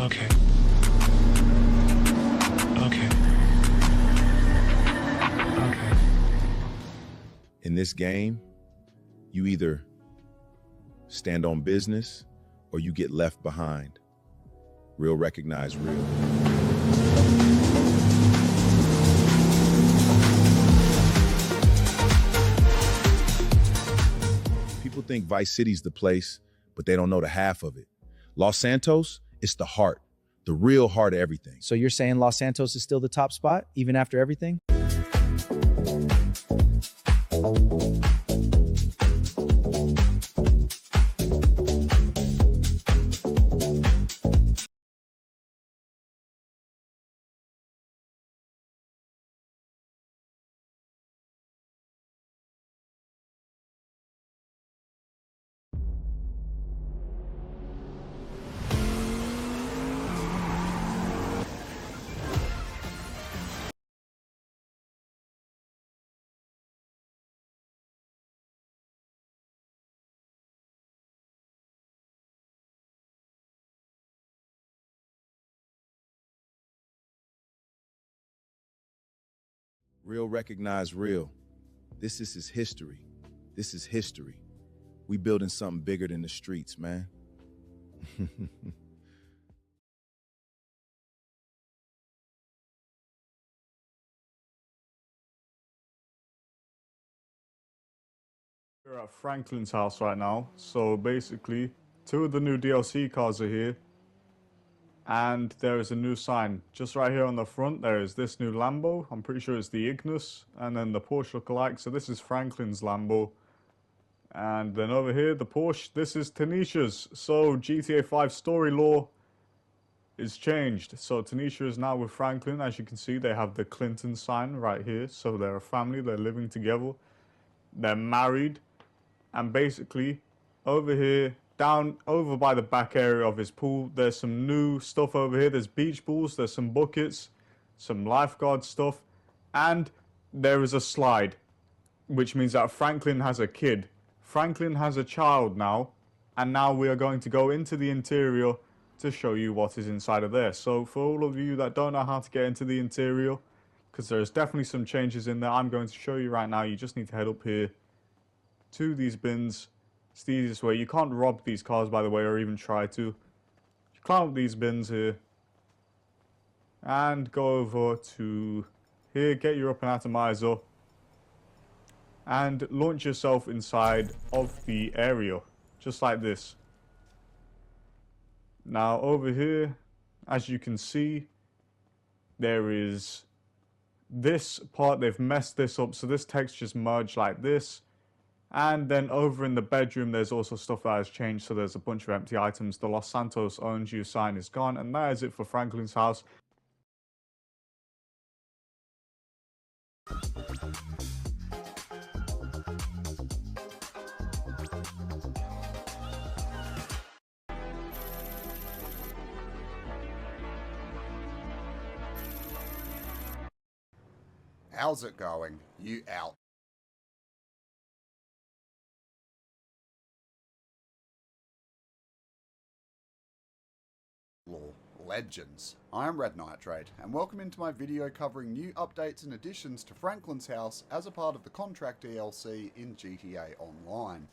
Okay. Okay. Okay. In this game, you either stand on business or you get left behind. Real recognize real. People think Vice City's the place, but they don't know the half of it. Los Santos, it's the heart, the real heart of everything. So you're saying Los Santos is still the top spot, even after everything? Real recognize real. This is his history. This is history. We building something bigger than the streets, man. We're at Franklin's house right now, so basically 2 of the new DLC cars are here, and there is a new sign. Just right here on the front there is this new Lambo, I'm pretty sure it's the Ignis, and then the Porsche lookalike, so this is Franklin's Lambo. And then over here, the Porsche, this is Tanisha's, so GTA 5 story lore is changed. So Tanisha is now with Franklin, as you can see they have the Clinton sign right here, so they're a family, they're living together, they're married. And basically, over here, down over by the back area of his pool, there's some new stuff over here. There's beach balls, there's some buckets, some lifeguard stuff, and there is a slide, which means that Franklin has a kid. Franklin has a child now, and now we are going to go into the interior to show you what is inside of there. So for all of you that don't know how to get into the interior, because there's definitely some changes in there, I'm going to show you right now. You just need to head up here to these bins. It's the easiest way. You can't rob these cars, by the way, or even try to. You climb up these bins here and go over to here, get your up and atomizer, and launch yourself inside of the area, just like this. Now over here, as you can see, there is this part. They've messed this up, so this texture's merged like this. And then over in the bedroom, there's also stuff that has changed. So there's a bunch of empty items. The Los Santos owns you sign is gone. And that is it for Franklin's house. How's it going? You out. Legends. I am Red Nitrate, and welcome into my video covering new updates and additions to Franklin's house as a part of the Contract DLC in GTA Online.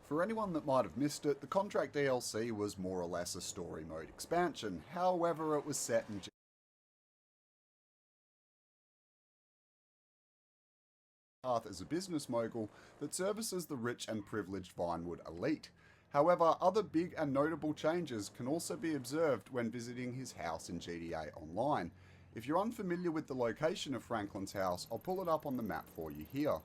For anyone that might have missed it, the Contract DLC was more or less a story mode expansion, however it was set in path as a business mogul that services the rich and privileged Vinewood elite. However, other big and notable changes can also be observed when visiting his house in GTA Online. If you're unfamiliar with the location of Franklin's house, I'll pull it up on the map for you here.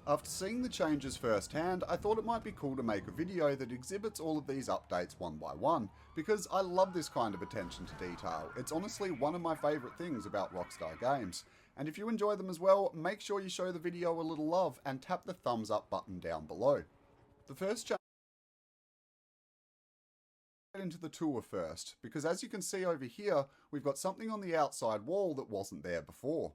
After seeing the changes firsthand, I thought it might be cool to make a video that exhibits all of these updates one by one, because I love this kind of attention to detail. It's honestly one of my favourite things about Rockstar Games. And if you enjoy them as well, make sure you show the video a little love and tap the thumbs up button down below. The first change into the tour first, because as you can see over here, we've got something on the outside wall that wasn't there before.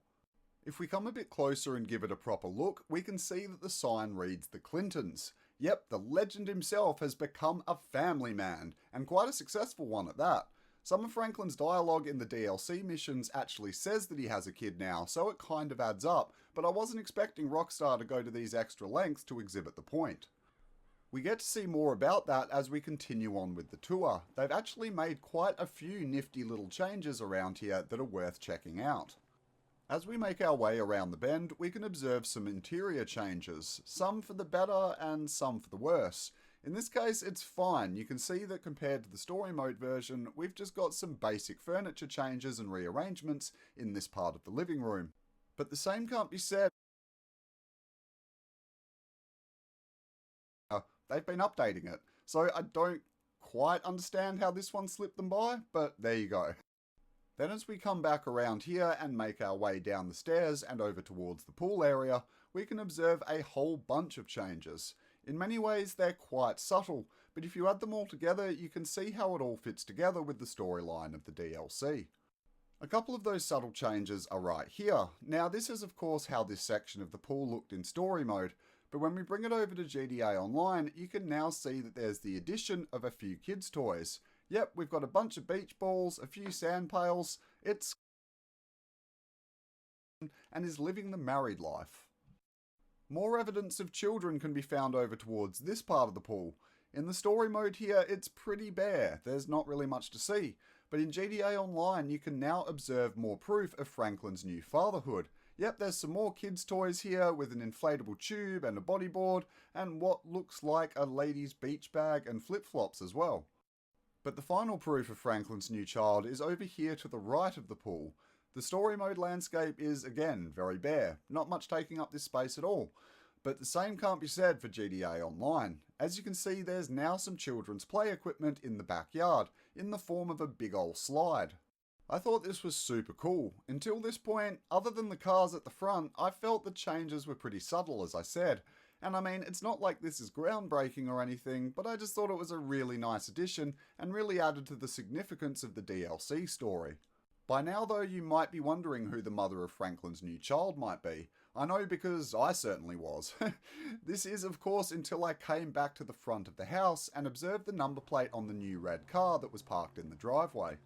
If we come a bit closer and give it a proper look, we can see that the sign reads the Clintons. Yep, the legend himself has become a family man, and quite a successful one at that. Some of Franklin's dialogue in the DLC missions actually says that he has a kid now, so it kind of adds up, but I wasn't expecting Rockstar to go to these extra lengths to exhibit the point. We get to see more about that as we continue on with the tour. They've actually made quite a few nifty little changes around here that are worth checking out. As we make our way around the bend, we can observe some interior changes, some for the better and some for the worse. In this case, it's fine. You can see that compared to the story mode version, we've just got some basic furniture changes and rearrangements in this part of the living room. But the same can't be said. They've been updating it, so I don't quite understand how this one slipped them by, but there you go. Then as we come back around here and make our way down the stairs and over towards the pool area, we can observe a whole bunch of changes. In many ways they're quite subtle, but if you add them all together you can see how it all fits together with the storyline of the DLC. A couple of those subtle changes are right here. Now this is of course how this section of the pool looked in story mode, but when we bring it over to GTA Online, you can now see that there's the addition of a few kids' toys. Yep, we've got a bunch of beach balls, a few sand pails, it's and is living the married life. More evidence of children can be found over towards this part of the pool. In the story mode here, it's pretty bare, there's not really much to see, but in GTA Online you can now observe more proof of Franklin's new fatherhood. Yep, there's some more kids' toys here with an inflatable tube and a bodyboard, and what looks like a lady's beach bag and flip-flops as well. But the final proof of Franklin's new child is over here to the right of the pool. The story mode landscape is, again, very bare, not much taking up this space at all. But the same can't be said for GTA Online. As you can see, there's now some children's play equipment in the backyard, in the form of a big ol' slide. I thought this was super cool. Until this point, other than the cars at the front, I felt the changes were pretty subtle, as I said. And I mean, it's not like this is groundbreaking or anything, but I just thought it was a really nice addition and really added to the significance of the DLC story. By now though, you might be wondering who the mother of Franklin's new child might be. I know because I certainly was. This is of course until I came back to the front of the house and observed the number plate on the new red car that was parked in the driveway.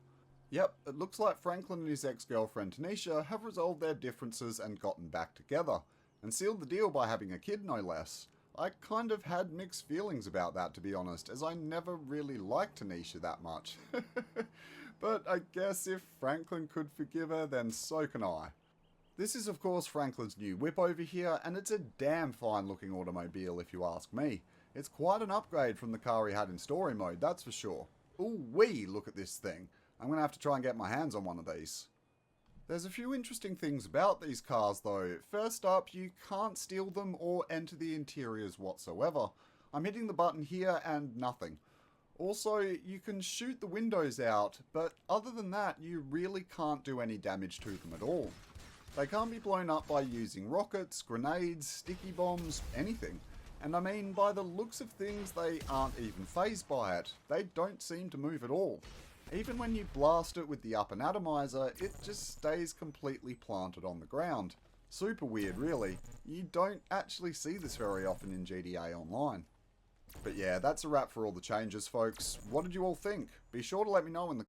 Yep, it looks like Franklin and his ex-girlfriend Tanisha have resolved their differences and gotten back together. And sealed the deal by having a kid, no less. I kind of had mixed feelings about that, to be honest, as I never really liked Tanisha that much. But I guess if Franklin could forgive her, then so can I. This is of course Franklin's new whip over here, and it's a damn fine looking automobile if you ask me. It's quite an upgrade from the car he had in story mode, that's for sure. Ooh wee, look at this thing. I'm going to have to try and get my hands on one of these. There's a few interesting things about these cars though. First up, you can't steal them or enter the interiors whatsoever. I'm hitting the button here and nothing. Also, you can shoot the windows out, but other than that, you really can't do any damage to them at all. They can't be blown up by using rockets, grenades, sticky bombs, anything. And I mean, by the looks of things, they aren't even fazed by it. They don't seem to move at all. Even when you blast it with the up and atomizer, it just stays completely planted on the ground. Super weird really. You don't actually see this very often in GTA Online. But yeah, that's a wrap for all the changes folks. What did you all think? Be sure to let me know in the